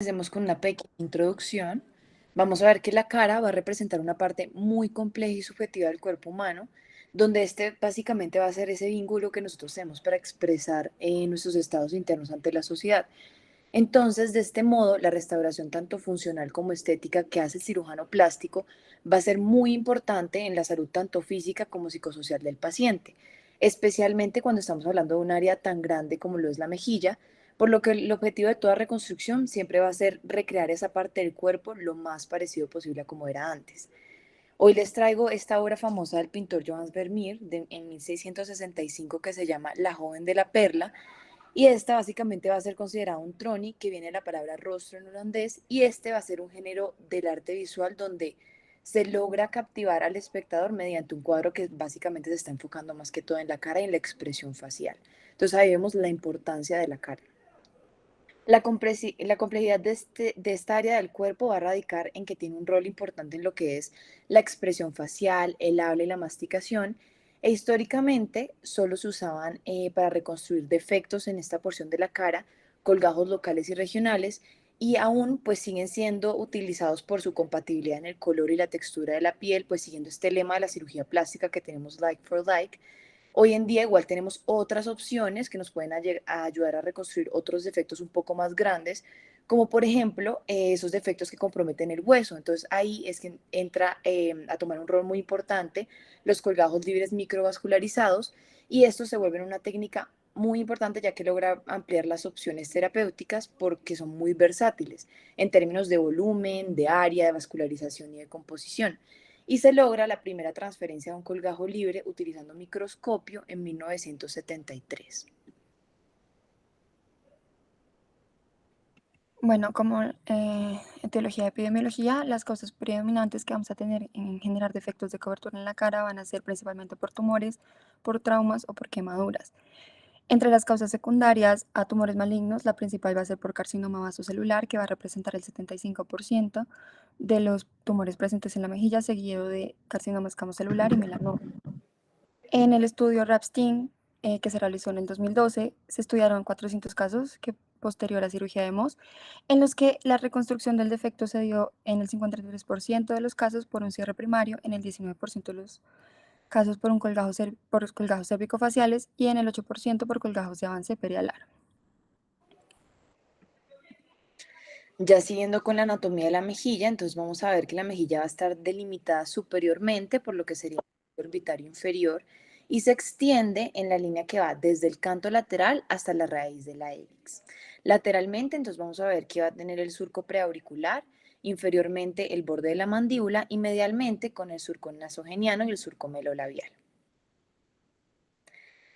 Empecemos con una pequeña introducción. Vamos a ver que la cara va a representar una parte muy compleja y subjetiva del cuerpo humano, donde este básicamente va a ser ese vínculo que nosotros tenemos para expresar nuestros estados internos ante la sociedad. Entonces, de este modo, la restauración tanto funcional como estética que hace el cirujano plástico va a ser muy importante en la salud tanto física como psicosocial del paciente, especialmente cuando estamos hablando de un área tan grande como lo es la mejilla, por lo que el objetivo de toda reconstrucción siempre va a ser recrear esa parte del cuerpo lo más parecido posible a como era antes. Hoy les traigo esta obra famosa del pintor Johannes Vermeer en 1665 que se llama La joven de la perla, y esta básicamente va a ser considerada un troni, que viene de la palabra rostro en holandés, y este va a ser un género del arte visual donde se logra captivar al espectador mediante un cuadro que básicamente se está enfocando más que todo en la cara y en la expresión facial. Entonces ahí vemos la importancia de la cara. La complejidad de esta área del cuerpo va a radicar en que tiene un rol importante en lo que es la expresión facial, el habla y la masticación, e históricamente solo se usaban para reconstruir defectos en esta porción de la cara, colgajos locales y regionales, y aún pues siguen siendo utilizados por su compatibilidad en el color y la textura de la piel, pues siguiendo este lema de la cirugía plástica que tenemos like for like. Hoy en día igual tenemos otras opciones que nos pueden ayudar a reconstruir otros defectos un poco más grandes, como por ejemplo esos defectos que comprometen el hueso. Entonces ahí es que entra a tomar un rol muy importante los colgajos libres microvascularizados, y esto se vuelve una técnica muy importante ya que logra ampliar las opciones terapéuticas porque son muy versátiles en términos de volumen, de área, de vascularización y de composición, y se logra la primera transferencia de un colgajo libre utilizando microscopio en 1973. Bueno, como etiología y epidemiología, las causas predominantes que vamos a tener en generar defectos de cobertura en la cara van a ser principalmente por tumores, por traumas o por quemaduras. Entre las causas secundarias a tumores malignos, la principal va a ser por carcinoma vasocelular, que va a representar el 75% de los tumores presentes en la mejilla, seguido de carcinoma escamocelular y melanoma. En el estudio RAPSTIN, que se realizó en el 2012, se estudiaron 400 casos que posterior a cirugía de Mohs, en los que la reconstrucción del defecto se dio en el 53% de los casos por un cierre primario, en el 19% de los casos por por colgajos cervicofaciales y en el 8% por colgajos de avance perialar. Ya siguiendo con la anatomía de la mejilla, entonces vamos a ver que la mejilla va a estar delimitada superiormente por lo que sería el orbitario inferior, y se extiende en la línea que va desde el canto lateral hasta la raíz de la hélix. Lateralmente, entonces vamos a ver que va a tener el surco preauricular, inferiormente el borde de la mandíbula y medialmente con el surco nasogeniano y el surco melolabial.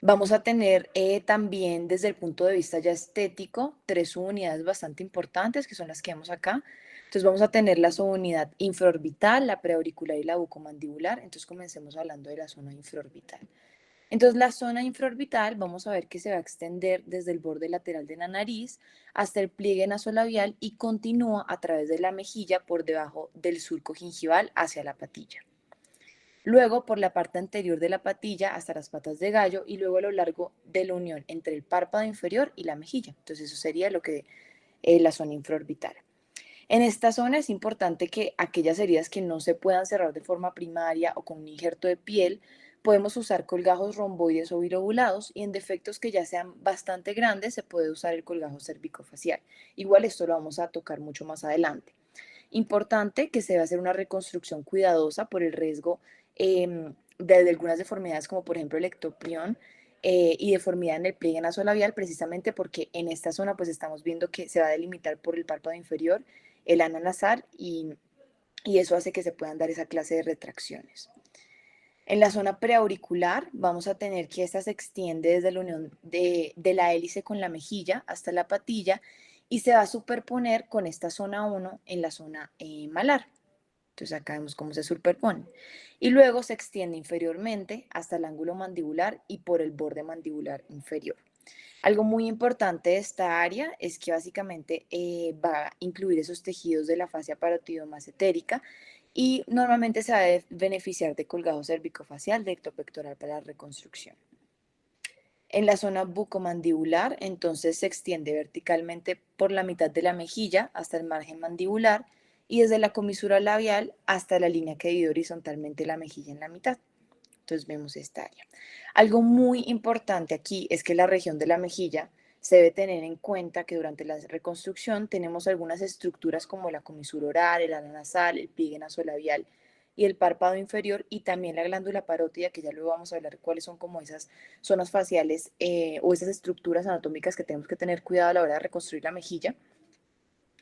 Vamos a tener también desde el punto de vista ya estético tres subunidades bastante importantes que son las que vemos acá. Entonces vamos a tener la subunidad infraorbital, la preauricular y la bucomandibular. Entonces comencemos hablando de la zona infraorbital. Entonces la zona infraorbital vamos a ver que se va a extender desde el borde lateral de la nariz hasta el pliegue nasolabial y continúa a través de la mejilla por debajo del surco gingival hacia la patilla. Luego por la parte anterior de la patilla hasta las patas de gallo y luego a lo largo de la unión entre el párpado inferior y la mejilla. Entonces eso sería lo que la zona infraorbital. En esta zona es importante que aquellas heridas que no se puedan cerrar de forma primaria o con un injerto de piel, podemos usar colgajos romboides o bilobulados, y en defectos que ya sean bastante grandes se puede usar el colgajo cervicofacial. Igual esto lo vamos a tocar mucho más adelante. Importante que se va a hacer una reconstrucción cuidadosa por el riesgo de algunas deformidades como por ejemplo el ectoprión y deformidad en el pliegue nasolabial, precisamente porque en esta zona pues estamos viendo que se va a delimitar por el párpado inferior, el ano nasal, y eso hace que se puedan dar esa clase de retracciones. En la zona preauricular vamos a tener que esta se extiende desde la unión de la hélice con la mejilla hasta la patilla y se va a superponer con esta zona 1 en la zona malar. Entonces acá vemos cómo se superpone. Y luego se extiende inferiormente hasta el ángulo mandibular y por el borde mandibular inferior. Algo muy importante de esta área es que básicamente va a incluir esos tejidos de la fascia parotidioma etérica, y normalmente se va a beneficiar de colgajo cervicofacial, de ectopectoral para la reconstrucción. En la zona bucomandibular, entonces se extiende verticalmente por la mitad de la mejilla hasta el margen mandibular y desde la comisura labial hasta la línea que divide horizontalmente la mejilla en la mitad. Entonces vemos esta área. Algo muy importante aquí es que la región de la mejilla se debe tener en cuenta que durante la reconstrucción tenemos algunas estructuras como la comisura oral, el ala nasal, el pliegue nasolabial y el párpado inferior y también la glándula parótida, que ya luego vamos a hablar cuáles son como esas zonas faciales o esas estructuras anatómicas que tenemos que tener cuidado a la hora de reconstruir la mejilla.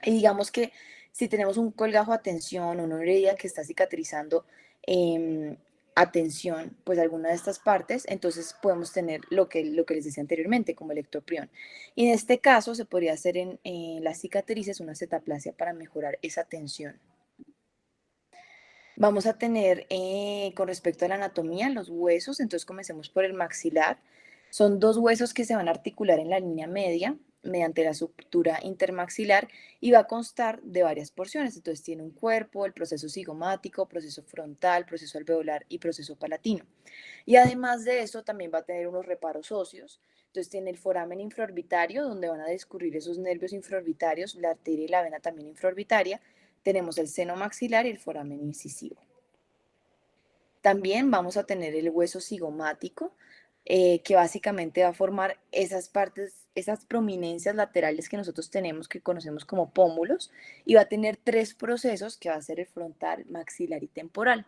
Y digamos que si tenemos un colgajo a tensión o una herida que está cicatrizando eh, a tensión, pues alguna de estas partes, entonces podemos tener lo que les decía anteriormente, como el ectoprión. Y en este caso se podría hacer en las cicatrices una cetaplasia para mejorar esa tensión. Vamos a tener con respecto a la anatomía, los huesos, entonces comencemos por el maxilar. Son dos huesos que se van a articular en la línea media mediante la sutura intermaxilar y va a constar de varias porciones. Entonces tiene un cuerpo, el proceso cigomático, proceso frontal, proceso alveolar y proceso palatino. Y además de eso también va a tener unos reparos óseos. Entonces tiene el foramen infraorbitario, donde van a discurrir esos nervios infraorbitarios, la arteria y la vena también infraorbitaria. Tenemos el seno maxilar y el foramen incisivo. También vamos a tener el hueso cigomático, que básicamente va a formar esas partes, esas prominencias laterales que nosotros tenemos, que conocemos como pómulos, y va a tener tres procesos, que va a ser el frontal, maxilar y temporal.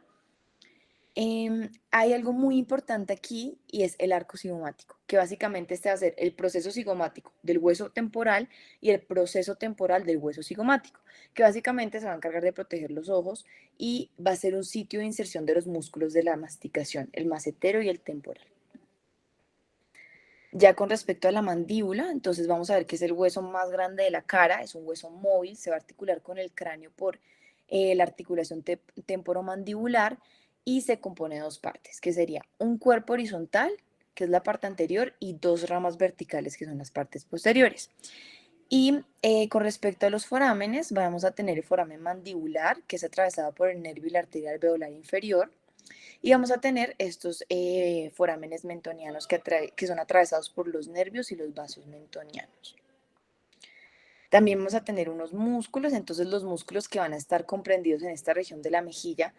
Hay algo muy importante aquí y es el arco cigomático, que básicamente este va a ser el proceso cigomático del hueso temporal y el proceso temporal del hueso cigomático, que básicamente se va a encargar de proteger los ojos y va a ser un sitio de inserción de los músculos de la masticación, el macetero y el temporal. Ya con respecto a la mandíbula, entonces vamos a ver que es el hueso más grande de la cara, es un hueso móvil, se va a articular con el cráneo por la articulación temporomandibular y se compone de dos partes, que sería un cuerpo horizontal, que es la parte anterior, y dos ramas verticales, que son las partes posteriores. Y con respecto a los forámenes, vamos a tener el foramen mandibular, que es atravesado por el nervio y la arteria alveolar inferior, y vamos a tener estos forámenes mentonianos que son atravesados por los nervios y los vasos mentonianos. También vamos a tener unos músculos, entonces los músculos que van a estar comprendidos en esta región de la mejilla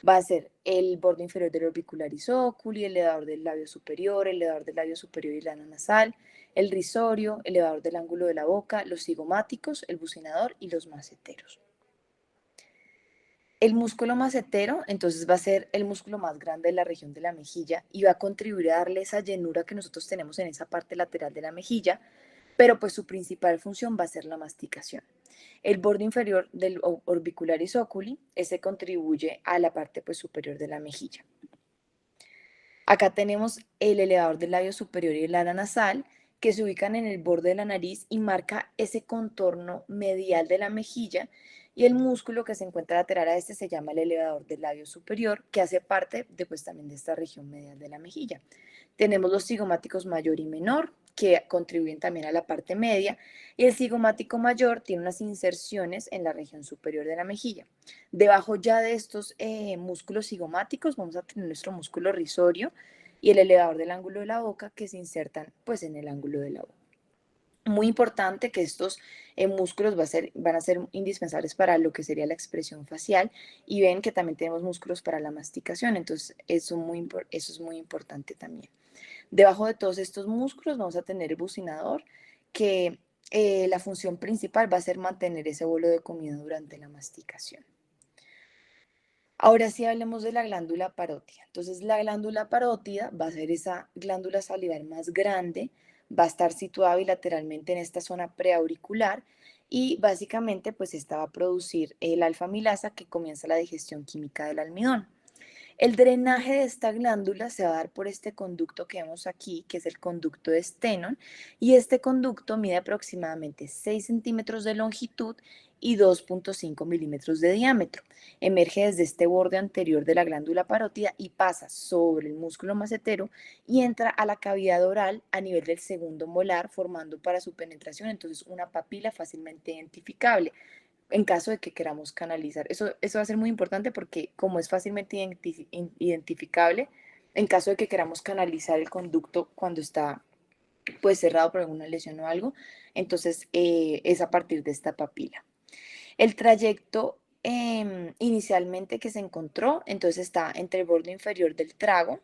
va a ser el borde inferior del orbicularis oculi, el elevador del labio superior, el elevador del labio superior y la ana nasal, el risorio, el elevador del ángulo de la boca, los cigomáticos, el bucinador y los maceteros. El músculo macetero, entonces va a ser el músculo más grande de la región de la mejilla y va a contribuir a darle esa llenura que nosotros tenemos en esa parte lateral de la mejilla, pero pues su principal función va a ser la masticación. El borde inferior del orbicularis oculi, ese contribuye a la parte pues superior de la mejilla. Acá tenemos el elevador del labio superior y el ala nasal, que se ubican en el borde de la nariz y marca ese contorno medial de la mejilla, y el músculo que se encuentra lateral a este se llama el elevador del labio superior, que hace parte de, pues, también de esta región medial de la mejilla. Tenemos los cigomáticos mayor y menor, que contribuyen también a la parte media, y el cigomático mayor tiene unas inserciones en la región superior de la mejilla. Debajo ya de estos músculos cigomáticos vamos a tener nuestro músculo risorio y el elevador del ángulo de la boca, que se insertan pues en el ángulo de la boca. Muy importante que estos músculos van a ser indispensables para lo que sería la expresión facial, y ven que también tenemos músculos para la masticación, entonces eso es muy importante también. Debajo de todos estos músculos vamos a tener el bucinador, que la función principal va a ser mantener ese bolo de comida durante la masticación. Ahora sí hablemos de la glándula parótida. Entonces la glándula parótida va a ser esa glándula salivar más grande, va a estar situada bilateralmente en esta zona preauricular y básicamente pues esta va a producir el alfa-amilasa, que comienza la digestión química del almidón. El drenaje de esta glándula se va a dar por este conducto que vemos aquí, que es el conducto de Stenón, y este conducto mide aproximadamente 6 centímetros de longitud y 2,5 milímetros de diámetro. Emerge desde este borde anterior de la glándula parótida y pasa sobre el músculo macetero y entra a la cavidad oral a nivel del segundo molar, formando para su penetración entonces una papila fácilmente identificable en caso de que queramos canalizar. Eso va a ser muy importante porque como es fácilmente identificable, en caso de que queramos canalizar el conducto cuando está pues cerrado por alguna lesión o algo. Entonces es a partir de esta papila. El trayecto inicialmente que se encontró, entonces está entre el borde inferior del trago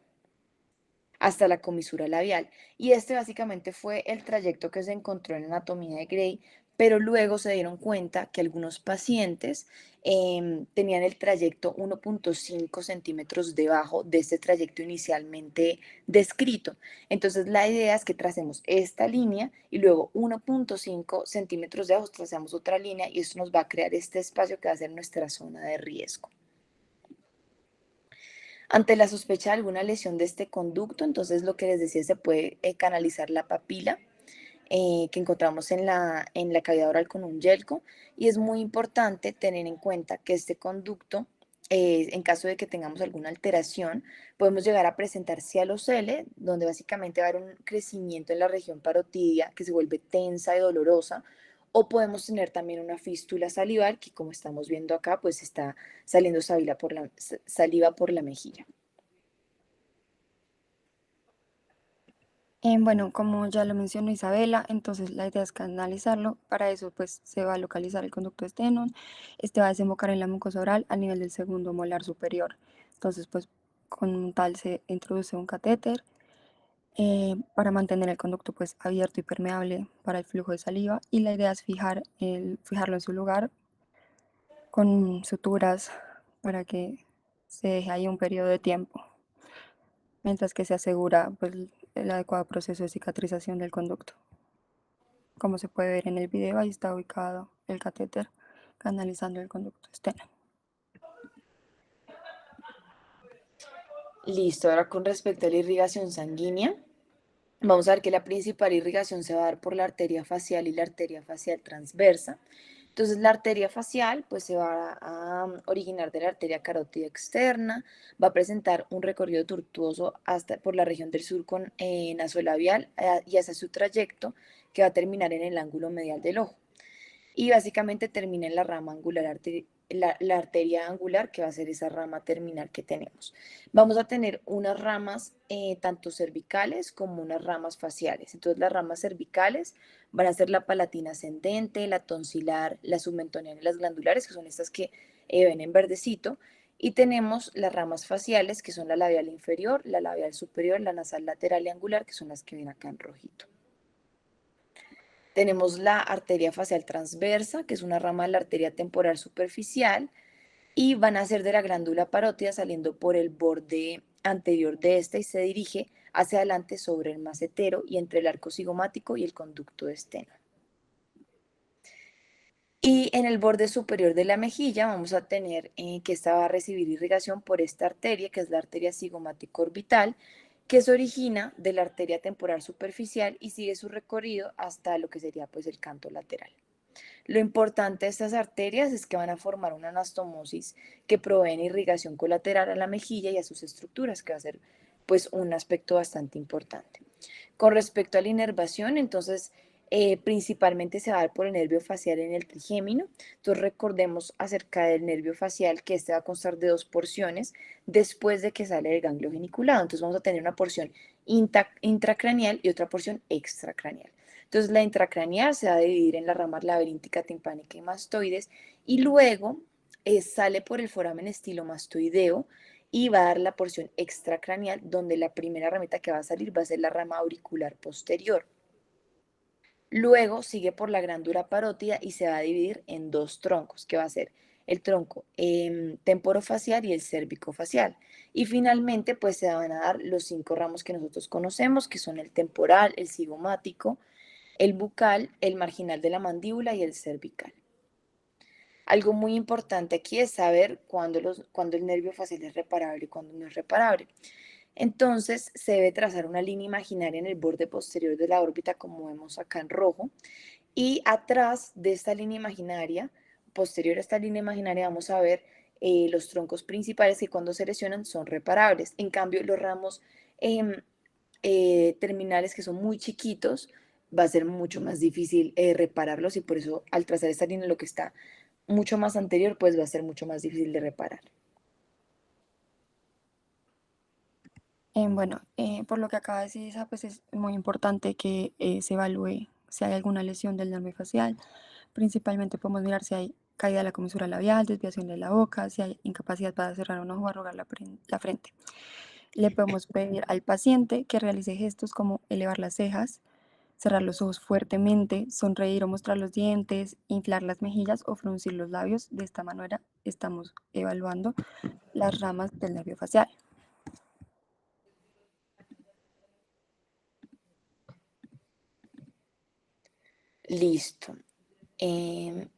hasta la comisura labial. Y este básicamente fue el trayecto que se encontró en la anatomía de Gray, pero luego se dieron cuenta que algunos pacientes tenían el trayecto 1.5 centímetros debajo de este trayecto inicialmente descrito. Entonces la idea es que tracemos esta línea y luego 1.5 centímetros debajo trazamos otra línea y esto nos va a crear este espacio que va a ser nuestra zona de riesgo. Ante la sospecha de alguna lesión de este conducto, entonces lo que les decía, se puede canalizar la papila que encontramos en la cavidad oral con un yelco, y es muy importante tener en cuenta que este conducto, en caso de que tengamos alguna alteración, podemos llegar a presentar cialocele, donde básicamente va a haber un crecimiento en la región parotidia que se vuelve tensa y dolorosa, o podemos tener también una fístula salival que, como estamos viendo acá, pues está saliendo saliva por la mejilla. Bueno, como ya lo mencionó Isabela, entonces la idea es canalizarlo. Para eso, pues se va a localizar el conducto esternón. Este va a desembocar en la mucosa oral a nivel del segundo molar superior. Entonces, pues con tal se introduce un catéter para mantener el conducto pues abierto y permeable para el flujo de saliva. Y la idea es fijarlo en su lugar con suturas para que se deje ahí un periodo de tiempo, mientras que se asegura pues, el adecuado proceso de cicatrización del conducto. Como se puede ver en el video, ahí está ubicado el catéter canalizando el conducto externo. Listo, ahora con respecto a la irrigación sanguínea, vamos a ver que la principal irrigación se va a dar por la arteria facial y la arteria facial transversa. Entonces la arteria facial pues se va a originar de la arteria carótida externa, va a presentar un recorrido tortuoso hasta por la región del surco nasolabial y hacia su trayecto que va a terminar en el ángulo medial del ojo. Y básicamente termina en la rama angular, la arteria angular, que va a ser esa rama terminal que tenemos. Vamos a tener unas ramas tanto cervicales como unas ramas faciales. Entonces las ramas cervicales van a ser la palatina ascendente, la tonsilar, la submentoniana y las glandulares, que son estas que ven en verdecito. Y tenemos las ramas faciales, que son la labial inferior, la labial superior, la nasal lateral y angular, que son las que ven acá en rojito. Tenemos la arteria facial transversa, que es una rama de la arteria temporal superficial, y van a ser de la glándula parótida saliendo por el borde anterior de esta y se dirige hacia adelante sobre el macetero y entre el arco cigomático y el conducto de esteno. Y en el borde superior de la mejilla vamos a tener que esta va a recibir irrigación por esta arteria, que es la arteria cigomático orbital, que se origina de la arteria temporal superficial y sigue su recorrido hasta lo que sería pues el canto lateral. Lo importante de estas arterias es que van a formar una anastomosis que proveen irrigación colateral a la mejilla y a sus estructuras, que va a ser pues un aspecto bastante importante. Con respecto a la inervación, entonces principalmente se va a dar por el nervio facial en el trigémino. Entonces recordemos acerca del nervio facial que este va a constar de dos porciones después de que sale del ganglio geniculado. Entonces vamos a tener una porción intracraneal y otra porción extracraneal. Entonces la intracraneal se va a dividir en la rama laberíntica, timpánica y mastoides, y luego sale por el foramen estilomastoideo y va a dar la porción extracraneal, donde la primera ramita que va a salir va a ser la rama auricular posterior. Luego sigue por la glándula parótida y se va a dividir en dos troncos, que va a ser el tronco temporofacial y el cérvico-facial. Y finalmente, pues se van a dar los 5 ramos que nosotros conocemos, que son el temporal, el cigomático, el bucal, el marginal de la mandíbula y el cervical. Algo muy importante aquí es saber cuándo el nervio facial es reparable y cuándo no es reparable. Entonces se debe trazar una línea imaginaria en el borde posterior de la órbita, como vemos acá en rojo, y atrás de esta línea imaginaria, posterior a esta línea imaginaria, vamos a ver los troncos principales que cuando se lesionan son reparables. En cambio, los ramos terminales que son muy chiquitos, va a ser mucho más difícil repararlos, y por eso al trazar esta línea lo que está mucho más anterior, pues va a ser mucho más difícil de reparar. Por lo que acaba de decir Isa, pues es muy importante que se evalúe si hay alguna lesión del nervio facial. Principalmente podemos mirar si hay caída de la comisura labial, desviación de la boca, si hay incapacidad para cerrar un ojo o arrugar la frente. Le podemos pedir al paciente que realice gestos como elevar las cejas, cerrar los ojos fuertemente, sonreír o mostrar los dientes, inflar las mejillas o fruncir los labios. De esta manera estamos evaluando las ramas del nervio facial. Listo. Em,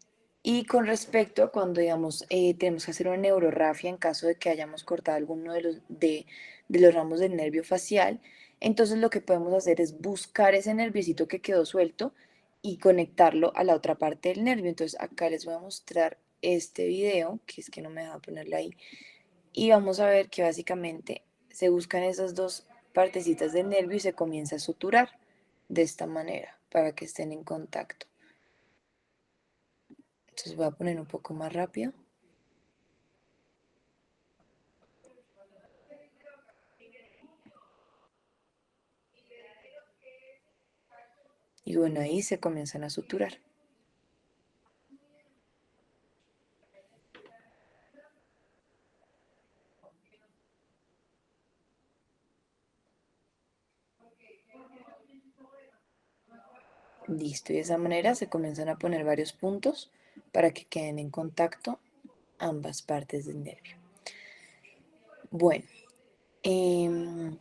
y con respecto a cuando, digamos, tenemos que hacer una neurografia en caso de que hayamos cortado alguno de los ramos del nervio facial, entonces lo que podemos hacer es buscar ese nerviocito que quedó suelto y conectarlo a la otra parte del nervio. Entonces acá les voy a mostrar este video, que es que no me deja ponerlo ahí, y vamos a ver que básicamente se buscan esas dos partecitas del nervio y se comienza a suturar de esta manera para que estén en contacto. Entonces voy a poner un poco más rápido. Y bueno, ahí se comienzan a suturar. Listo, y de esa manera se comienzan a poner varios puntos para que queden en contacto ambas partes del nervio. Bueno, eh,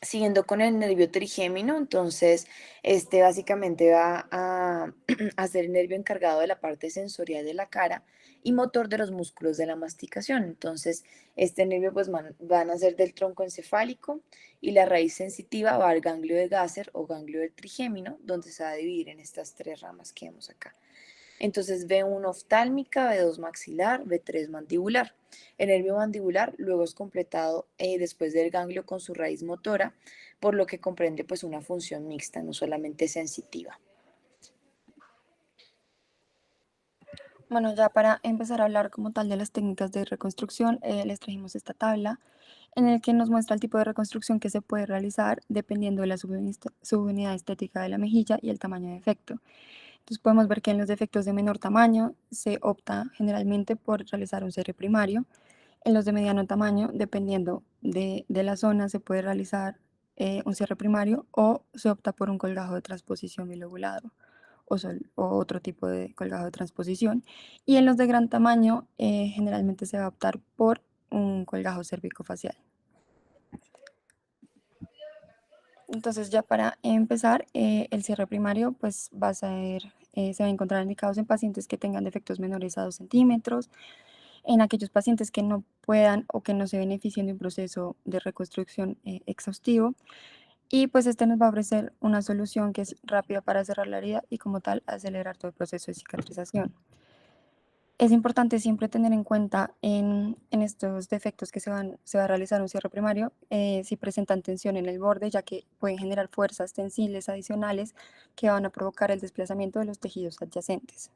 siguiendo con el nervio trigémino, entonces este básicamente va a ser el nervio encargado de la parte sensorial de la cara y motor de los músculos de la masticación. Entonces, este nervio pues van a ser del tronco encefálico y la raíz sensitiva va al ganglio de Gasser o ganglio del trigémino, donde se va a dividir en estas tres ramas que vemos acá. Entonces B1 oftálmica, B2 maxilar, B3 mandibular. El nervio mandibular luego es completado después del ganglio con su raíz motora, por lo que comprende pues una función mixta, no solamente sensitiva. Bueno, ya para empezar a hablar como tal de las técnicas de reconstrucción, les trajimos esta tabla en el que nos muestra el tipo de reconstrucción que se puede realizar dependiendo de la subunidad estética de la mejilla y el tamaño de defecto. Entonces podemos ver que en los defectos de menor tamaño se opta generalmente por realizar un cierre primario. En los de mediano tamaño, dependiendo de la zona, se puede realizar un cierre primario o se opta por un colgajo de transposición bilobulado o otro tipo de colgajo de transposición. Y en los de gran tamaño, generalmente se va a optar por un colgajo cervicofacial. Entonces ya para empezar, el cierre primario pues se va a encontrar indicados en pacientes que tengan defectos menores a 2 centímetros, en aquellos pacientes que no puedan o que no se beneficien de un proceso de reconstrucción exhaustivo. Y pues este nos va a ofrecer una solución que es rápida para cerrar la herida y como tal acelerar todo el proceso de cicatrización. Es importante siempre tener en cuenta en estos defectos que se va a realizar un cierre primario, si presentan tensión en el borde, ya que pueden generar fuerzas tensibles adicionales que van a provocar el desplazamiento de los tejidos adyacentes.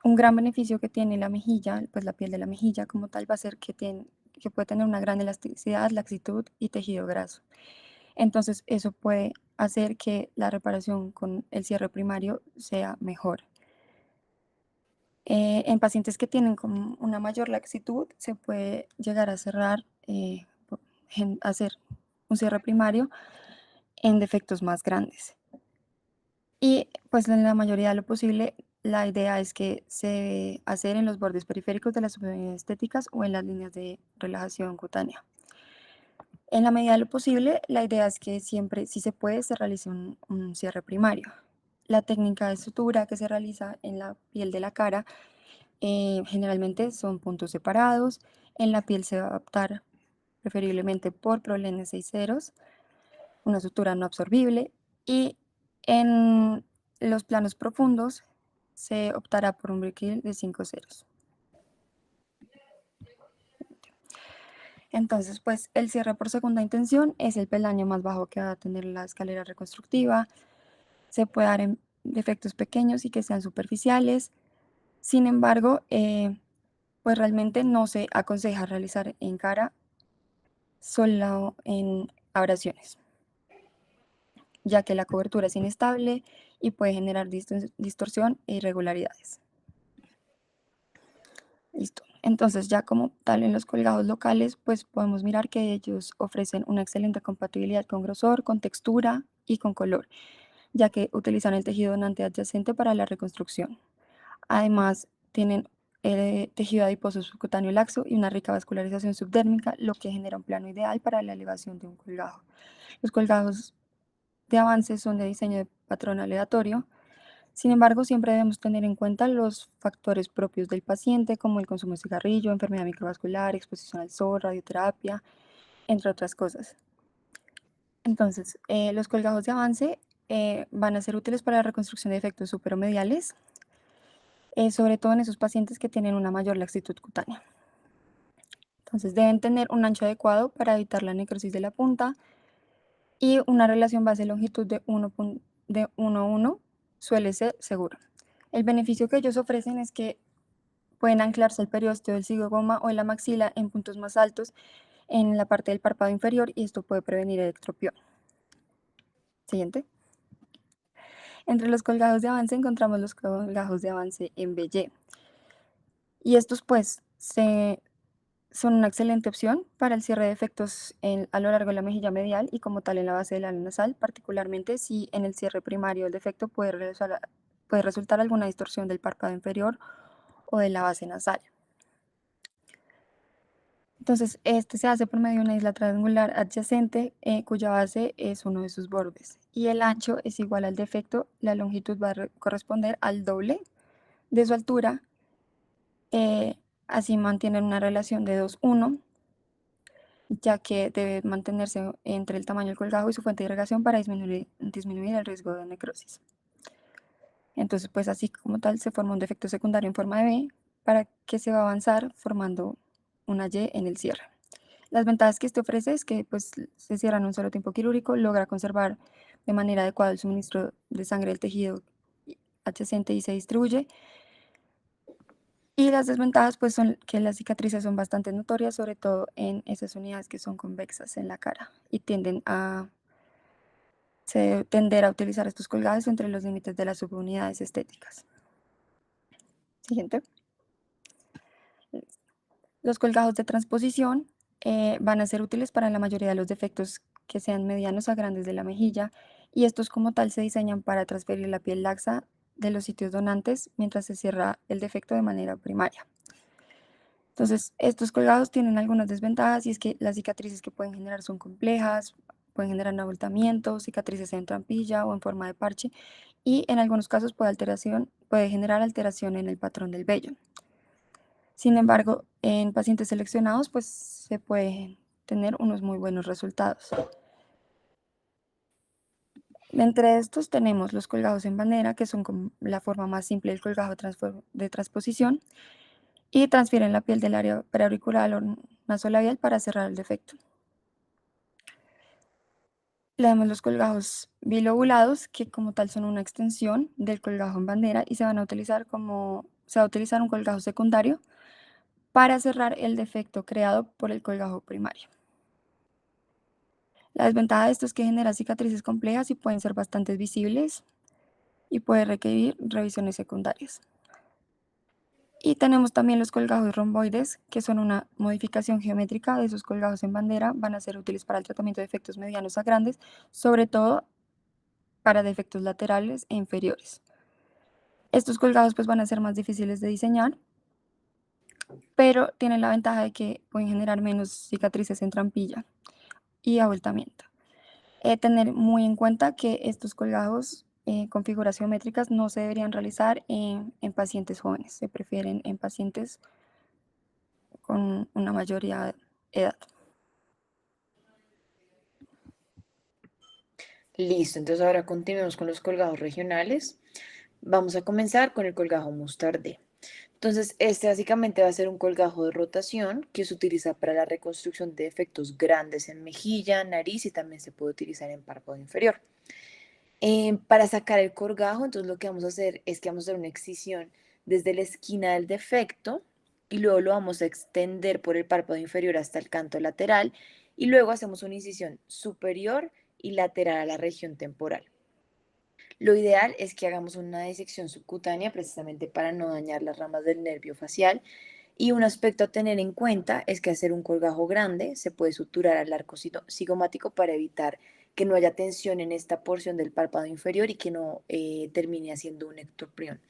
Un gran beneficio que tiene la mejilla, pues la piel de la mejilla como tal, va a ser que puede tener una gran elasticidad, laxitud y tejido graso. Entonces, eso puede hacer que la reparación con el cierre primario sea mejor. En pacientes que tienen como una mayor laxitud, se puede llegar a cerrar, hacer un cierre primario en defectos más grandes. Y pues en la mayoría de lo posible, la idea es que se debe hacer en los bordes periféricos de las subunidades estéticas o en las líneas de relajación cutánea. En la medida de lo posible, la idea es que siempre, si se puede, se realice un cierre primario. La técnica de sutura que se realiza en la piel de la cara generalmente son puntos separados. En la piel se va a optar preferiblemente por problemas 6 ceros, una sutura no absorbible, y en los planos profundos se optará por un briquil de 5 ceros. Entonces, pues el cierre por segunda intención es el peldaño más bajo que va a tener la escalera reconstructiva. Se puede dar en defectos pequeños y que sean superficiales. Sin embargo, pues realmente no se aconseja realizar en cara solo en abrasiones, ya que la cobertura es inestable y puede generar distorsión e irregularidades. Listo. Entonces, ya como tal en los colgados locales, pues podemos mirar que ellos ofrecen una excelente compatibilidad con grosor, con textura y con color, ya que utilizan el tejido donante adyacente para la reconstrucción. Además, tienen tejido adiposo subcutáneo laxo y una rica vascularización subdérmica, lo que genera un plano ideal para la elevación de un colgado. Los colgados de avance son de diseño de patrón aleatorio. Sin embargo, siempre debemos tener en cuenta los factores propios del paciente, como el consumo de cigarrillo, enfermedad microvascular, exposición al sol, radioterapia, entre otras cosas. Entonces, los colgados de avance van a ser útiles para la reconstrucción de efectos superomediales, sobre todo en esos pacientes que tienen una mayor laxitud cutánea. Entonces, deben tener un ancho adecuado para evitar la necrosis de la punta y una relación base-longitud de 1 a 1 suele ser seguro. El beneficio que ellos ofrecen es que pueden anclarse el periósteo del cigogoma o en la maxila en puntos más altos en la parte del párpado inferior y esto puede prevenir el ectropión. Siguiente. Entre los colgados de avance encontramos los colgados de avance en BY. Y estos pues son una excelente opción para el cierre de efectos a lo largo de la mejilla medial y como tal en la base del ala nasal, particularmente si en el cierre primario el defecto puede resultar alguna distorsión del párpado inferior o de la base nasal. Entonces, este se hace por medio de una isla triangular adyacente cuya base es uno de sus bordes y el ancho es igual al defecto, la longitud va a corresponder al doble de su altura, así mantienen una relación de 2:1, ya que debe mantenerse entre el tamaño del colgajo y su fuente de irrigación para disminuir el riesgo de necrosis. Entonces, pues así como tal se forma un defecto secundario en forma de V para que se va a avanzar formando una Y en el cierre. Las ventajas que este ofrece es que pues, se cierra en un solo tiempo quirúrgico, logra conservar de manera adecuada el suministro de sangre del tejido adyacente y se distribuye. Y las desventajas pues, son que las cicatrices son bastante notorias, sobre todo en esas unidades que son convexas en la cara y tender a utilizar estos colgados entre los límites de las subunidades estéticas. Siguiente. Los colgados de transposición van a ser útiles para la mayoría de los defectos que sean medianos a grandes de la mejilla y estos como tal se diseñan para transferir la piel laxa de los sitios donantes mientras se cierra el defecto de manera primaria. Entonces, estos colgados tienen algunas desventajas y es que las cicatrices que pueden generar son complejas, pueden generar abultamiento, cicatrices en trampilla o en forma de parche y en algunos casos puede generar alteración en el patrón del vello. Sin embargo, en pacientes seleccionados, pues se pueden tener unos muy buenos resultados. Entre estos tenemos los colgados en bandera, que son como la forma más simple del colgado de transposición, y transfieren la piel del área preauricular o nasolabial para cerrar el defecto. Leemos los colgajos bilobulados, que como tal son una extensión del colgajo en bandera y se va a utilizar un colgajo secundario para cerrar el defecto creado por el colgajo primario. La desventaja de esto es que genera cicatrices complejas y pueden ser bastante visibles y puede requerir revisiones secundarias. Y tenemos también los colgajos romboides, que son una modificación geométrica de esos colgajos en bandera, van a ser útiles para el tratamiento de efectos medianos a grandes, sobre todo para defectos laterales e inferiores. Estos colgados pues van a ser más difíciles de diseñar, pero tienen la ventaja de que pueden generar menos cicatrices en trampilla y abultamiento. Tener muy en cuenta que estos colgados con figuras geométricas no se deberían realizar en pacientes jóvenes, se prefieren en pacientes con una mayoría de edad. Listo, entonces ahora continuemos con los colgados regionales. Vamos a comenzar con el colgajo mustardé. Entonces, este básicamente va a ser un colgajo de rotación que se utiliza para la reconstrucción de efectos grandes en mejilla, nariz y también se puede utilizar en párpado inferior. Para sacar el colgajo, entonces lo que vamos a hacer es que vamos a hacer una excisión desde la esquina del defecto y luego lo vamos a extender por el párpado inferior hasta el canto lateral y luego hacemos una incisión superior y lateral a la región temporal. Lo ideal es que hagamos una disección subcutánea precisamente para no dañar las ramas del nervio facial. Y un aspecto a tener en cuenta es que hacer un colgajo grande se puede suturar al arco cigomático para evitar que no haya tensión en esta porción del párpado inferior y que no termine haciendo un ectoprión.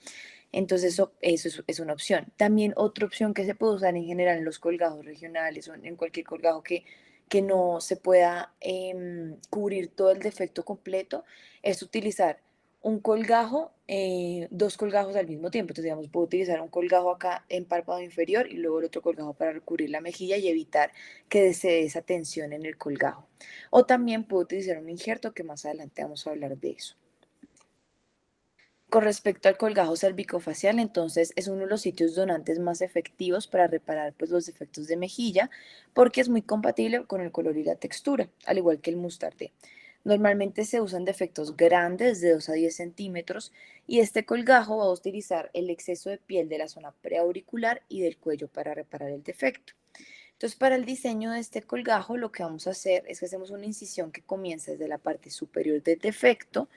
Entonces eso es una opción. También otra opción que se puede usar en general en los colgajos regionales o en cualquier colgajo que no se pueda cubrir todo el defecto completo es utilizar un colgajo, dos colgajos al mismo tiempo. Entonces, digamos, puedo utilizar un colgajo acá en párpado inferior y luego el otro colgajo para recubrir la mejilla y evitar que se dé esa tensión en el colgajo. O también puedo utilizar un injerto que más adelante vamos a hablar de eso. Con respecto al colgajo cervicofacial, entonces es uno de los sitios donantes más efectivos para reparar pues, los defectos de mejilla porque es muy compatible con el color y la textura, al igual que el mustardé. Normalmente se usan defectos grandes de 2 a 10 centímetros y este colgajo va a utilizar el exceso de piel de la zona preauricular y del cuello para reparar el defecto. Entonces, para el diseño de este colgajo, lo que vamos a hacer es que hacemos una incisión que comienza desde la parte superior del defecto,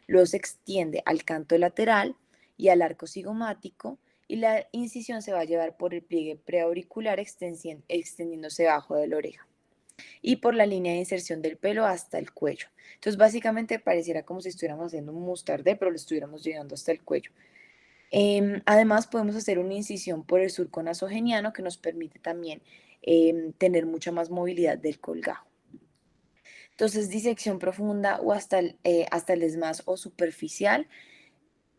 luego se extiende al canto lateral y al arco cigomático, y la incisión se va a llevar por el pliegue preauricular extendiéndose bajo de la oreja y por la línea de inserción del pelo hasta el cuello. Entonces, básicamente pareciera como si estuviéramos haciendo un mustardé, pero lo estuviéramos llegando hasta el cuello. Además, podemos hacer una incisión por el surco nasogeniano que nos permite también tener mucha más movilidad del colgajo. Entonces, disección profunda o hasta el desmás o superficial.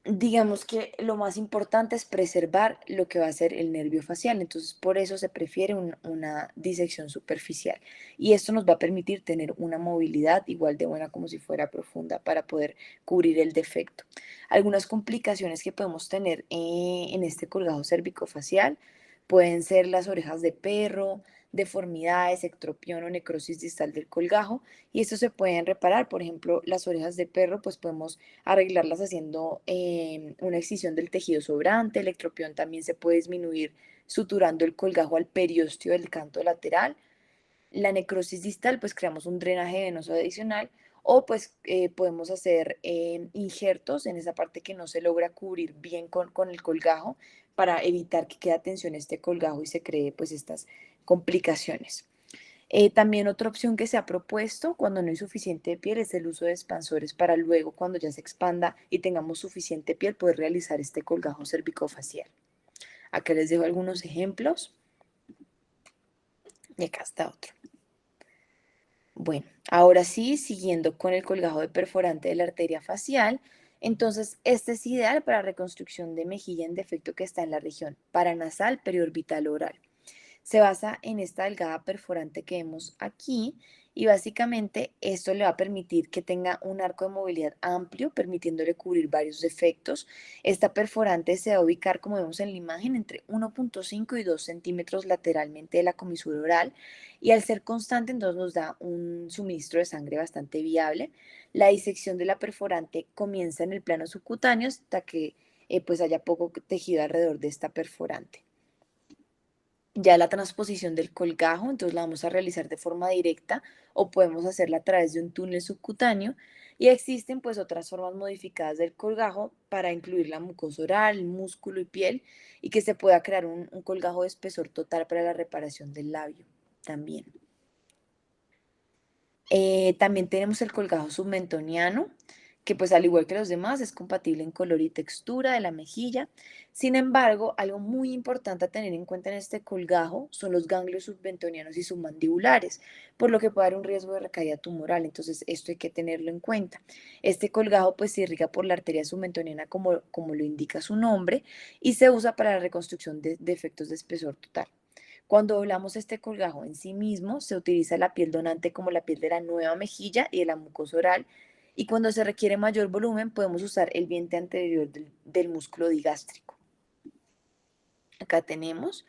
Digamos que lo más importante es preservar lo que va a ser el nervio facial, entonces por eso se prefiere una disección superficial y esto nos va a permitir tener una movilidad igual de buena como si fuera profunda para poder cubrir el defecto. Algunas complicaciones que podemos tener en este colgajo cervicofacial pueden ser las orejas de perro, deformidades, ectropión o necrosis distal del colgajo y esto se pueden reparar, por ejemplo, las orejas de perro pues podemos arreglarlas haciendo una excisión del tejido sobrante. El ectropión también se puede disminuir suturando el colgajo al periósteo del canto lateral. La necrosis distal, pues creamos un drenaje venoso adicional o pues podemos hacer injertos en esa parte que no se logra cubrir bien con el colgajo para evitar que quede tensión este colgajo y se cree pues estas complicaciones. También otra opción que se ha propuesto cuando no hay suficiente piel es el uso de expansores para luego, cuando ya se expanda y tengamos suficiente piel, poder realizar este colgajo cervicofacial. Acá les dejo algunos ejemplos y acá está otro. Bueno, ahora sí, siguiendo con el colgajo de perforante de la arteria facial, entonces este es ideal para reconstrucción de mejilla en defecto que está en la región paranasal, periorbital o oral. Se basa en esta delgada perforante que vemos aquí y básicamente esto le va a permitir que tenga un arco de movilidad amplio, permitiéndole cubrir varios defectos. Esta perforante se va a ubicar, como vemos en la imagen, entre 1,5 y 2 centímetros lateralmente de la comisura oral y al ser constante entonces nos da un suministro de sangre bastante viable. La disección de la perforante comienza en el plano subcutáneo hasta que pues haya poco tejido alrededor de esta perforante. Ya la transposición del colgajo, entonces la vamos a realizar de forma directa o podemos hacerla a través de un túnel subcutáneo y existen pues otras formas modificadas del colgajo para incluir la mucosa oral, músculo y piel y que se pueda crear un colgajo de espesor total para la reparación del labio también. También tenemos el colgajo submentoniano, que pues al igual que los demás es compatible en color y textura de la mejilla. Sin embargo, algo muy importante a tener en cuenta en este colgajo son los ganglios submentonianos y submandibulares, por lo que puede haber un riesgo de recaída tumoral. Entonces, esto hay que tenerlo en cuenta. Este colgajo pues se irriga por la arteria submentoniana como lo indica su nombre y se usa para la reconstrucción de defectos de espesor total. Cuando doblamos este colgajo en sí mismo, se utiliza la piel donante como la piel de la nueva mejilla y de la mucosa oral. Y cuando se requiere mayor volumen, podemos usar el vientre anterior del músculo digástrico. Acá tenemos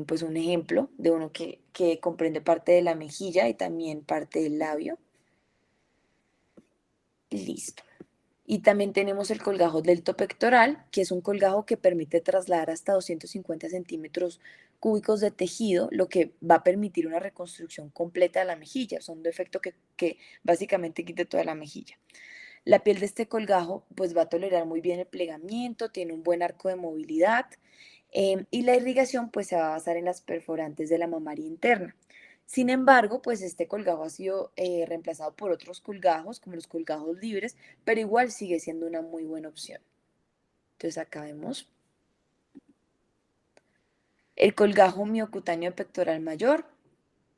pues un ejemplo de uno que comprende parte de la mejilla y también parte del labio. Listo. Y también tenemos el colgajo delto pectoral, que es un colgajo que permite trasladar hasta 250 centímetros cúbicos de tejido, lo que va a permitir una reconstrucción completa de la mejilla. Son un defecto que básicamente quite toda la mejilla. La piel de este colgajo pues va a tolerar muy bien el plegamiento, tiene un buen arco de movilidad y la irrigación pues se va a basar en las perforantes de la mamaria interna. Sin embargo, pues este colgajo ha sido reemplazado por otros colgajos, como los colgajos libres, pero igual sigue siendo una muy buena opción. Entonces acá vemos el colgajo miocutáneo pectoral mayor.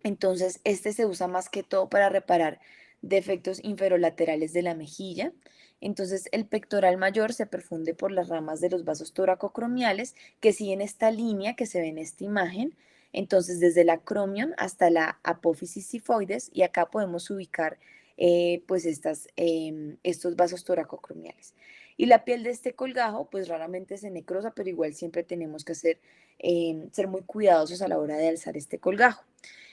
Entonces, este se usa más que todo para reparar defectos inferolaterales de la mejilla. Entonces, el pectoral mayor se perfunde por las ramas de los vasos toracocromiales que siguen esta línea que se ve en esta imagen. Entonces, desde el acromion hasta la apófisis sifoides, y acá podemos ubicar pues estos vasos toracocromiales. Y la piel de este colgajo, pues raramente se necrosa, pero igual siempre tenemos que ser muy cuidadosos a la hora de alzar este colgajo.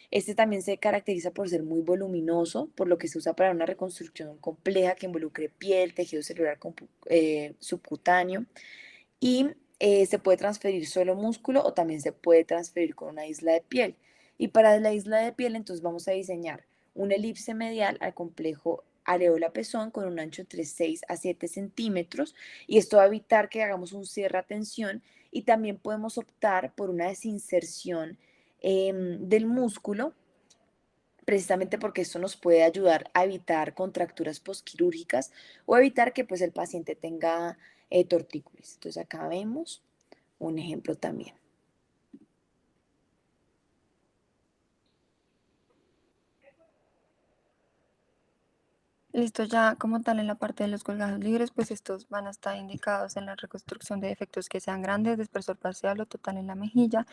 Este también se caracteriza por ser muy voluminoso, por lo que se usa para una reconstrucción compleja que involucre piel, tejido celular subcutáneo y se puede transferir solo músculo o también se puede transferir con una isla de piel. Y para la isla de piel entonces vamos a diseñar una elipse medial al complejo areola-pezón con un ancho entre 6 a 7 centímetros y esto va a evitar que hagamos un cierre a tensión y también podemos optar por una desinserción del músculo precisamente porque esto nos puede ayudar a evitar contracturas posquirúrgicas o evitar que pues el paciente tenga tortícolis. Entonces acá vemos un ejemplo también. Listo, ya como tal en la parte de los colgajos libres, pues estos van a estar indicados en la reconstrucción de defectos que sean grandes, de espesor parcial o total en la mejilla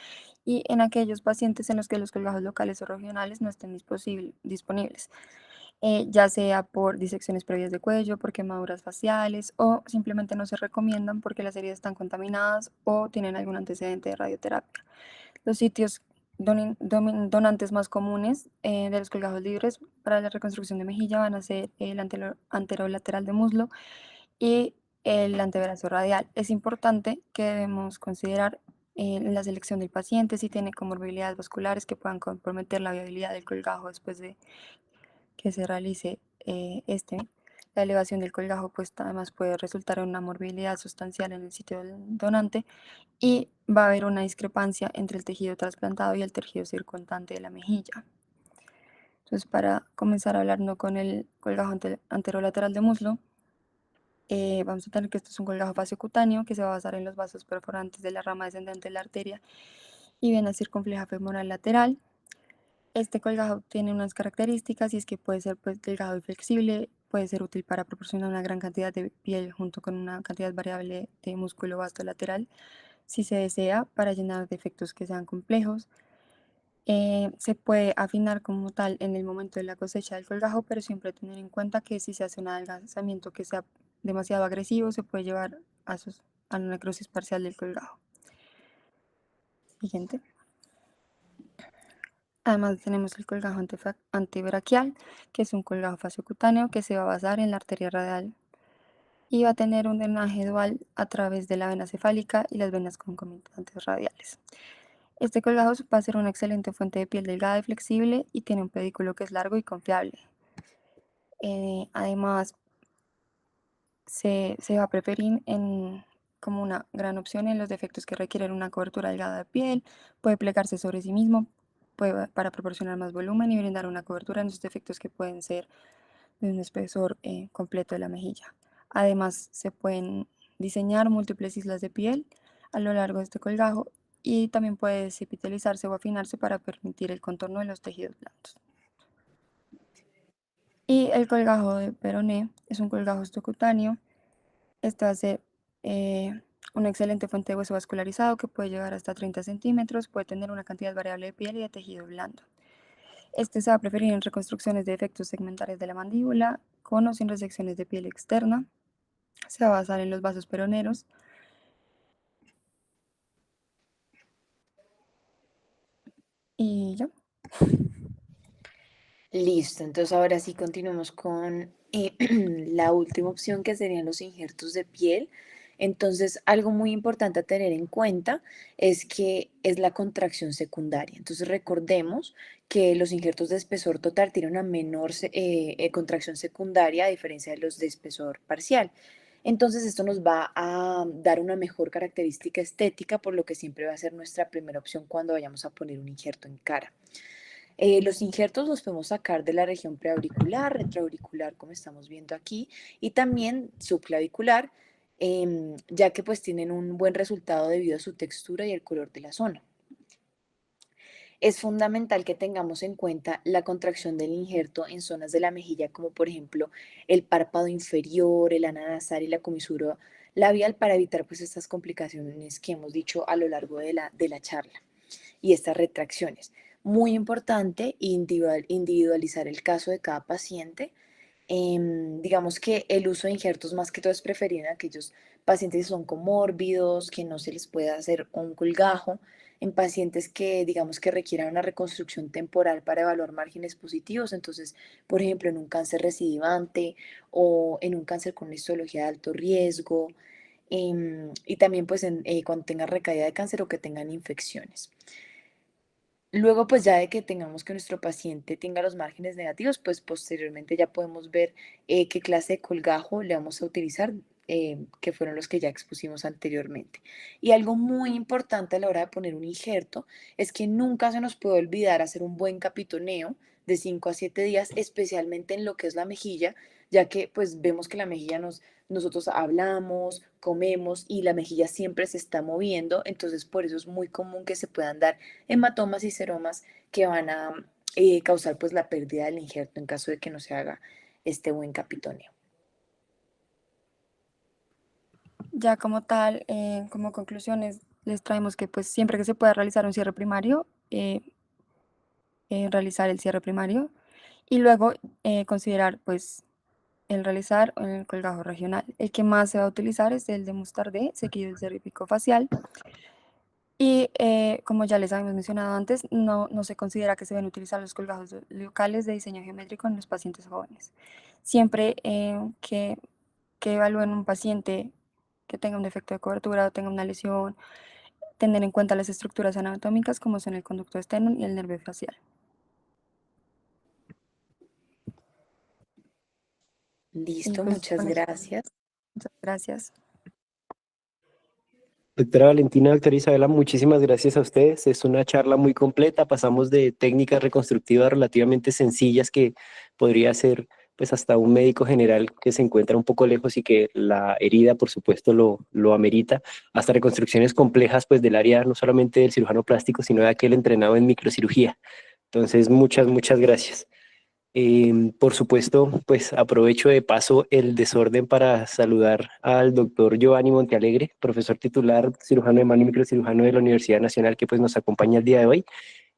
y en aquellos pacientes en los que los colgajos locales o regionales no estén disponibles, ya sea por disecciones previas de cuello, por quemaduras faciales o simplemente no se recomiendan porque las heridas están contaminadas o tienen algún antecedente de radioterapia. Los sitios donantes más comunes de los colgajos libres para la reconstrucción de mejilla van a ser el anterolateral de muslo y el antebrazo radial. Es importante que debemos considerar en la selección del paciente si tiene comorbilidades vasculares que puedan comprometer la viabilidad del colgajo después de que se realice este. La elevación del colgajo pues además puede resultar en una morbilidad sustancial en el sitio del donante y va a haber una discrepancia entre el tejido trasplantado y el tejido circundante de la mejilla. Entonces, para comenzar hablando con el colgajo anterolateral de muslo, vamos a tener que esto es un colgajo fasciocutáneo que se va a basar en los vasos perforantes de la rama descendente de la arteria y vena circunfleja femoral lateral. Este colgajo tiene unas características y es que puede ser pues, delgado y flexible, puede ser útil para proporcionar una gran cantidad de piel junto con una cantidad variable de músculo vasto lateral si se desea para llenar defectos que sean complejos. Se puede afinar como tal en el momento de la cosecha del colgajo, pero siempre tener en cuenta que si se hace un adelgazamiento que sea demasiado agresivo, se puede llevar a una necrosis parcial del colgajo. Siguiente. Además tenemos el colgajo antebraquial, que es un colgajo fasciocutáneo que se va a basar en la arteria radial y va a tener un drenaje dual a través de la vena cefálica y las venas concomitantes radiales. Este colgajo va a ser una excelente fuente de piel delgada y flexible y tiene un pedículo que es largo y confiable. Además, se va a preferir como una gran opción en los defectos que requieren una cobertura delgada de piel, puede plegarse sobre sí mismo para proporcionar más volumen y brindar una cobertura en los defectos que pueden ser de un espesor completo de la mejilla. Además, se pueden diseñar múltiples islas de piel a lo largo de este colgajo y también puede desepitalizarse o afinarse para permitir el contorno de los tejidos blandos. Y el colgajo de peroné es un colgajo ostocutáneo. Este va a ser una excelente fuente de hueso vascularizado que puede llegar hasta 30 centímetros, puede tener una cantidad variable de piel y de tejido blando. Este se va a preferir en reconstrucciones de defectos segmentales de la mandíbula, con o sin resecciones de piel externa. Se va a basar en los vasos peroneros. Y ya. Listo, entonces ahora sí continuamos con la última opción que serían los injertos de piel. Entonces, algo muy importante a tener en cuenta es que es la contracción secundaria. Entonces, recordemos que los injertos de espesor total tienen una menor contracción secundaria a diferencia de los de espesor parcial. Entonces, esto nos va a dar una mejor característica estética, por lo que siempre va a ser nuestra primera opción cuando vayamos a poner un injerto en cara. Los injertos los podemos sacar de la región preauricular, retroauricular, como estamos viendo aquí, y también subclavicular, ya que pues tienen un buen resultado debido a su textura y el color de la zona. Es fundamental que tengamos en cuenta la contracción del injerto en zonas de la mejilla, como por ejemplo el párpado inferior, el ana nasal y la comisura labial, para evitar pues estas complicaciones que hemos dicho a lo largo de la charla y estas retracciones. Muy importante individualizar el caso de cada paciente. Digamos que el uso de injertos más que todo es preferido en aquellos pacientes que son comórbidos, que no se les puede hacer un colgajo, en pacientes que digamos que requieran una reconstrucción temporal para evaluar márgenes positivos, entonces, por ejemplo, en un cáncer recidivante o en un cáncer con una histología de alto riesgo, y también pues cuando tengan recaída de cáncer o que tengan infecciones. Luego, pues ya de que tengamos que nuestro paciente tenga los márgenes negativos, pues posteriormente ya podemos ver qué clase de colgajo le vamos a utilizar, que fueron los que ya expusimos anteriormente. Y algo muy importante a la hora de poner un injerto es que nunca se nos puede olvidar hacer un buen capitoneo de 5 a 7 días, especialmente en lo que es la mejilla, ya que pues vemos que la mejilla nosotros hablamos, comemos y la mejilla siempre se está moviendo, entonces por eso es muy común que se puedan dar hematomas y seromas que van a causar pues la pérdida del injerto en caso de que no se haga este buen capitoneo. Ya como tal, como conclusiones, les traemos que pues siempre que se pueda realizar un cierre primario, realizar el cierre primario y luego considerar pues el realizar el colgajo regional. El que más se va a utilizar es el de Mustardé, seguido del cervico facial. Y como ya les habíamos mencionado antes, no se considera que se deben utilizar los colgajos locales de diseño geométrico en los pacientes jóvenes. Siempre que evalúen un paciente que tenga un defecto de cobertura o tenga una lesión, tener en cuenta las estructuras anatómicas como son el conducto externo y el nervio facial. Y Listo, pues muchas con eso, gracias. muchas gracias. Doctora Valentina, doctora Isabela, muchísimas gracias a ustedes. Es una charla muy completa. Pasamos de técnicas reconstructivas relativamente sencillas que podría ser pues hasta un médico general que se encuentra un poco lejos y que la herida, por supuesto, lo amerita, hasta reconstrucciones complejas pues del área no solamente del cirujano plástico, sino de aquel entrenado en microcirugía. Entonces, muchas gracias. Por supuesto, pues aprovecho de paso el desorden para saludar al doctor Giovanni Montealegre, profesor titular, cirujano de mano y microcirujano de la Universidad Nacional, que pues nos acompaña el día de hoy,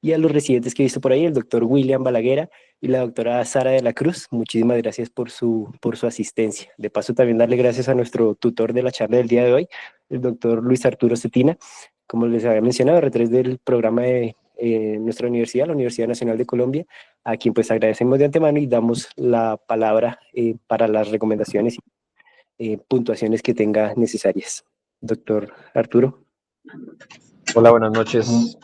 y a los residentes que he visto por ahí, el doctor William Balaguera y la doctora Sara de la Cruz. Muchísimas gracias por su asistencia. De paso, también darle gracias a nuestro tutor de la charla del día de hoy, el doctor Luis Arturo Cetina, como les había mencionado, R3 del programa de nuestra universidad, la Universidad Nacional de Colombia, a quien pues agradecemos de antemano y damos la palabra para las recomendaciones y puntuaciones que tenga necesarias. Doctor Arturo. Hola, buenas noches.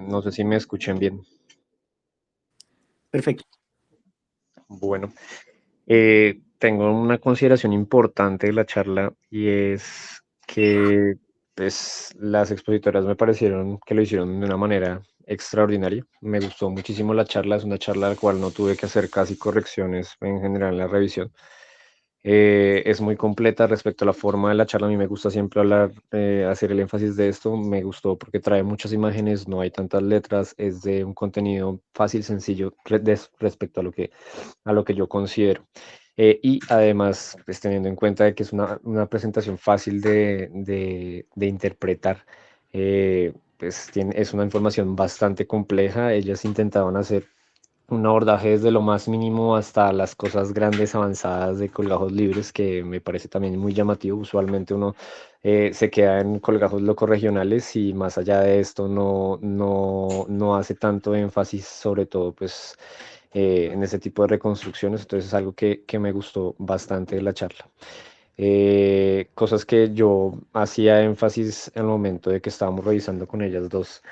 No sé si me escuchen bien. Perfecto. Bueno, tengo una consideración importante de la charla y es que pues, las expositoras me parecieron que lo hicieron de una manera extraordinaria. Me gustó muchísimo la charla, es una charla a la cual no tuve que hacer casi correcciones en general en la revisión. Es muy completa respecto a la forma de la charla. A mí me gusta siempre hablar, hacer el énfasis de esto. Me gustó porque trae muchas imágenes, no hay tantas letras, es de un contenido fácil, sencillo respecto a lo que yo considero. Y además, pues teniendo en cuenta de que es una presentación fácil de interpretar, pues es una información bastante compleja. Ellas intentaban hacer un abordaje desde lo más mínimo hasta las cosas grandes, avanzadas de colgajos libres, que me parece también muy llamativo. Usualmente uno se queda en colgajos locorregionales y más allá de esto no hace tanto énfasis, sobre todo pues en ese tipo de reconstrucciones. Entonces es algo que me gustó bastante de la charla. Cosas que yo hacía énfasis en el momento de que estábamos revisando con ellas dos,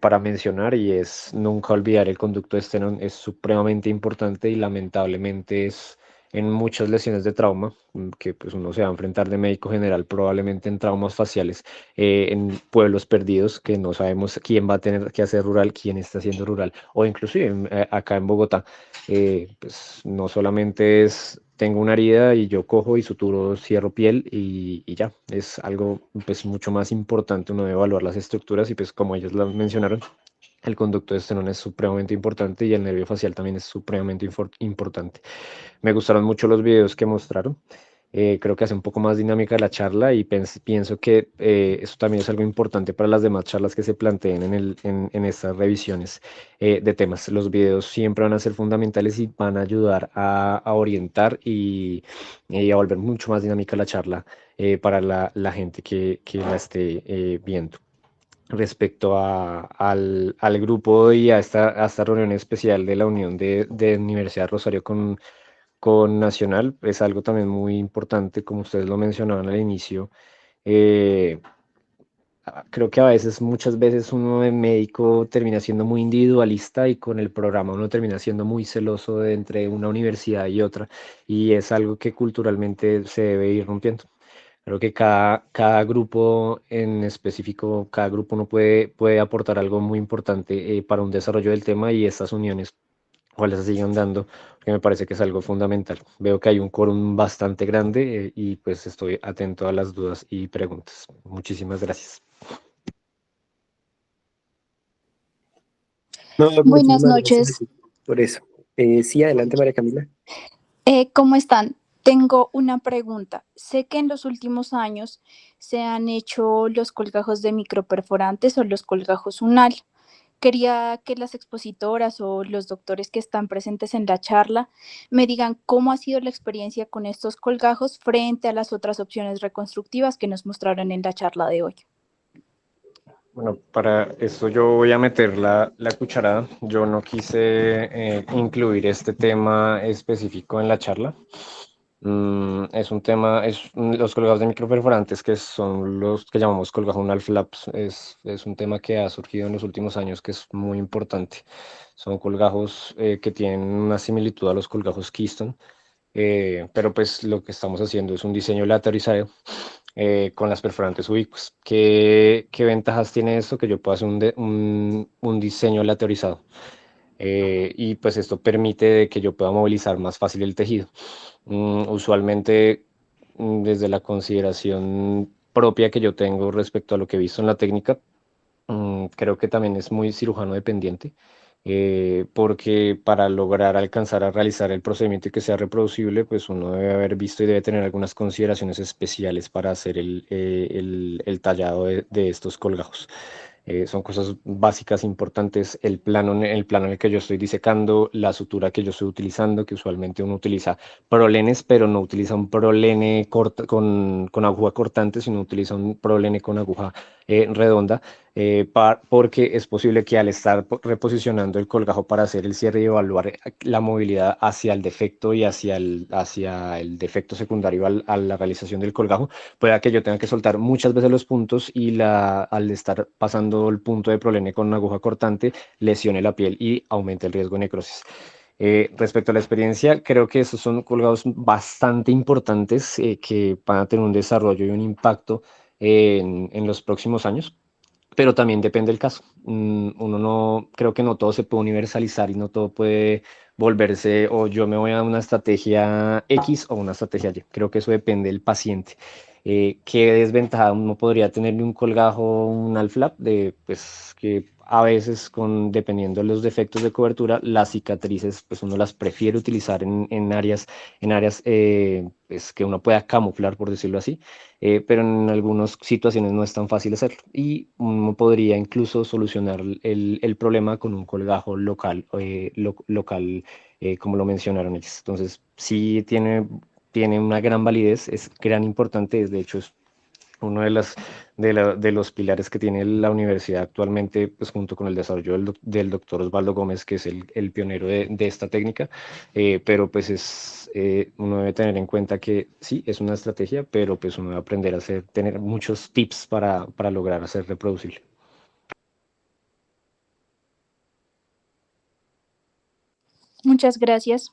para mencionar, y es nunca olvidar el conducto de Stenon. Es supremamente importante y lamentablemente es en muchas lesiones de trauma, que pues uno se va a enfrentar de médico general, probablemente en traumas faciales, en pueblos perdidos, que no sabemos quién va a tener que hacer rural, quién está haciendo rural, o inclusive acá en Bogotá. Pues no solamente es tengo una herida y yo cojo y suturo, cierro piel y ya, es algo pues mucho más importante. Uno debe evaluar las estructuras y pues como ellos lo mencionaron, el conducto de estenón es supremamente importante y el nervio facial también es supremamente importante. Me gustaron mucho los videos que mostraron. Creo que hace un poco más dinámica la charla y pienso que eso también es algo importante para las demás charlas que se planteen en estas revisiones de temas. Los videos siempre van a ser fundamentales y van a ayudar a orientar y a volver mucho más dinámica la charla para la gente que la esté viendo. Respecto al grupo y a esta reunión especial de la Unión de Universidad Rosario con Nacional, es algo también muy importante, como ustedes lo mencionaban al inicio. eh, Creo que a veces, muchas veces uno de médico termina siendo muy individualista y con el programa uno termina siendo muy celoso de entre una universidad y otra, y es algo que culturalmente se debe ir rompiendo. Creo que cada grupo en específico, cada grupo no puede aportar algo muy importante para un desarrollo del tema, y estas uniones, ojalá se sigan dando, porque me parece que es algo fundamental. Veo que hay un quórum bastante grande y pues estoy atento a las dudas y preguntas. Muchísimas gracias. No, Buenas muchísimas gracias a noches. ti por eso. Sí, adelante, María Camila. ¿Cómo están? Tengo una pregunta. Sé que en los últimos años se han hecho los colgajos de microperforantes o los colgajos unal. Quería que las expositoras o los doctores que están presentes en la charla me digan cómo ha sido la experiencia con estos colgajos frente a las otras opciones reconstructivas que nos mostraron en la charla de hoy. Bueno, para esto yo voy a meter la cucharada. Yo no quise incluir este tema específico en la charla. Es un tema, los colgados de microperforantes, que son los que llamamos colgajo unal flaps, es un tema que ha surgido en los últimos años, que es muy importante. Son colgajos que tienen una similitud a los colgajos Keystone, pero pues lo que estamos haciendo es un diseño lateralizado con las perforantes ubicuas. ¿Qué ventajas tiene esto? Que yo puedo hacer un diseño lateralizado. Y pues esto permite de que yo pueda movilizar más fácil el tejido. Usualmente, desde la consideración propia que yo tengo respecto a lo que he visto en la técnica, creo que también es muy cirujano dependiente, porque para lograr alcanzar a realizar el procedimiento y que sea reproducible, pues uno debe haber visto y debe tener algunas consideraciones especiales para hacer el tallado de estos colgajos. Son cosas básicas, importantes, el plano en el que yo estoy disecando, la sutura que yo estoy utilizando, que usualmente uno utiliza prolenes, pero no utiliza un prolene con aguja cortante, sino utiliza un prolene con aguja redonda, porque es posible que al estar reposicionando el colgajo para hacer el cierre y evaluar la movilidad hacia el defecto y hacia el defecto secundario a la realización del colgajo, pueda que yo tenga que soltar muchas veces los puntos y al estar pasando el punto de prolene con una aguja cortante, lesione la piel y aumente el riesgo de necrosis. Respecto a la experiencia, creo que estos son colgados bastante importantes que van a tener un desarrollo y un impacto en los próximos años, pero también depende del caso. Uno no, creo que no todo se puede universalizar y no todo puede volverse o yo me voy a una estrategia X o una estrategia Y. Creo que eso depende del paciente. ¿Qué desventaja uno podría tener de un colgajo, un alflap? Pues que a veces, dependiendo de los defectos de cobertura, las cicatrices, pues uno las prefiere utilizar en áreas pues, que uno pueda camuflar, por decirlo así, pero en algunas situaciones no es tan fácil hacerlo. Y uno podría incluso solucionar el problema con un colgajo local, local, como lo mencionaron ellos. Entonces, sí tiene una gran validez, es gran importante, de hecho es uno de los pilares que tiene la universidad actualmente, pues junto con el desarrollo del doctor Osvaldo Gómez, que es el pionero de esta técnica, pero pues uno debe tener en cuenta que sí, es una estrategia, pero pues uno debe aprender a tener muchos tips para lograr hacer reproducible. Muchas gracias.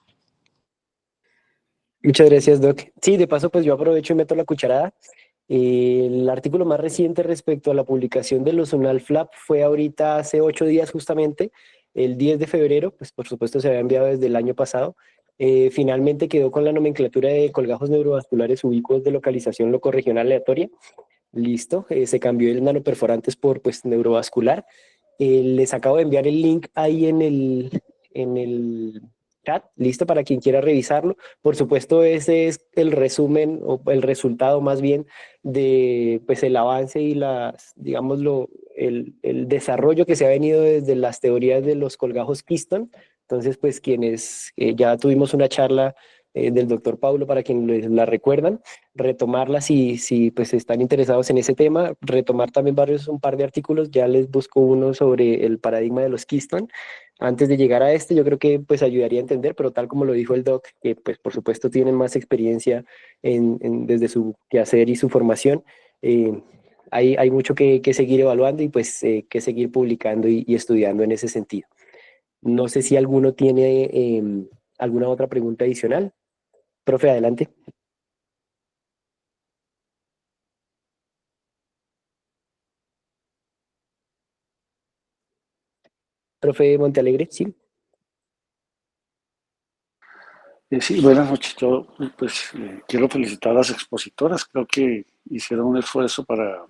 Muchas gracias, Doc. Sí, de paso, pues yo aprovecho y meto la cucharada. El artículo más reciente respecto a la publicación de los Unal Flap fue ahorita hace 8 días justamente, el 10 de febrero, pues por supuesto se había enviado desde el año pasado. Finalmente quedó con la nomenclatura de colgajos neurovasculares ubicuos de localización locorregional aleatoria. Listo, se cambió el nanoperforantes por pues neurovascular. Les acabo de enviar el link ahí en el chat, listo para quien quiera revisarlo. Por supuesto, ese es el resumen o el resultado más bien de pues el avance y digámoslo, el desarrollo que se ha venido desde las teorías de los colgajos Keystone. Entonces, pues quienes ya tuvimos una charla del doctor Paulo, para quienes la recuerdan, retomarla si pues están interesados en ese tema, retomar también un par de artículos, ya les busco uno sobre el paradigma de los Keystone. Antes de llegar a este, yo creo que pues ayudaría a entender, pero tal como lo dijo el doc, que pues por supuesto tienen más experiencia desde su quehacer y su formación, hay mucho que seguir evaluando y pues que seguir publicando y estudiando en ese sentido. No sé si alguno tiene alguna otra pregunta adicional. Profe, adelante. Profe Montealegre, sí. Sí, buenas noches. Yo pues quiero felicitar a las expositoras. Creo que hicieron un esfuerzo para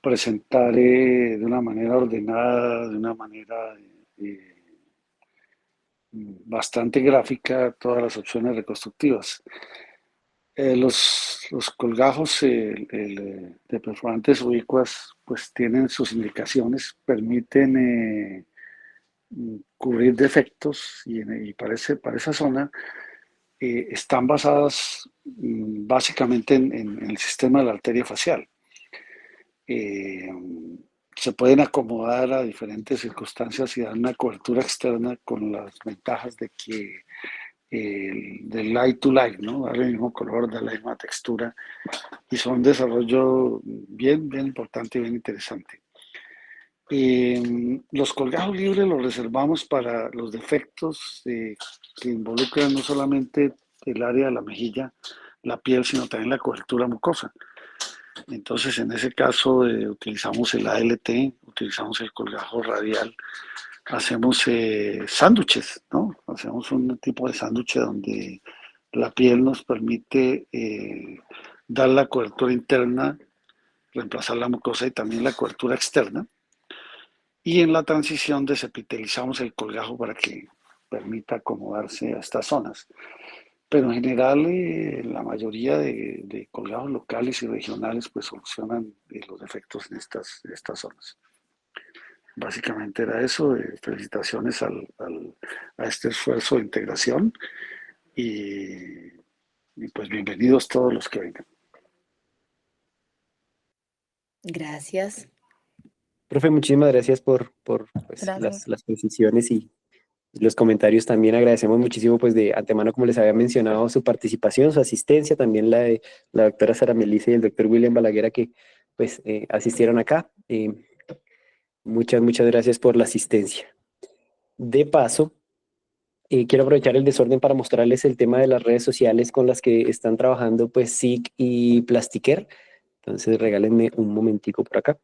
presentar de una manera ordenada, de una manera bastante gráfica todas las opciones reconstructivas. Los colgajos de perforantes ubicuas pues tienen sus indicaciones, permiten cubrir defectos y para esa zona están basadas básicamente en el sistema de la arteria facial. Eh, Se pueden acomodar a diferentes circunstancias y dar una cobertura externa con las ventajas de que del light to light, ¿no? Darle el mismo color, darle la misma textura y son un desarrollo bien importante y bien interesante. Los colgajos libres los reservamos para los defectos que involucran no solamente el área de la mejilla, la piel, sino también la cobertura mucosa. Entonces, en ese caso, utilizamos el ALT, utilizamos el colgajo radial, hacemos sándwiches, ¿no? Hacemos un tipo de sándwich donde la piel nos permite dar la cobertura interna, reemplazar la mucosa y también la cobertura externa. Y en la transición desepitelizamos el colgajo para que permita acomodarse a estas zonas. Pero en general la mayoría de colgajos locales y regionales pues solucionan los defectos en estas zonas. Básicamente era eso. Felicitaciones a este esfuerzo de integración y pues bienvenidos todos los que vengan. Gracias. Profe, muchísimas gracias por pues, Gracias. las precisiones y los comentarios. También agradecemos muchísimo pues de antemano, como les había mencionado, su participación, su asistencia, también la de la doctora Sara Melissa y el doctor William Balaguer que pues asistieron acá. Muchas gracias por la asistencia. De paso, quiero aprovechar el desorden para mostrarles el tema de las redes sociales con las que están trabajando pues SIG y Plastiquer. Entonces regálenme un momentico por acá.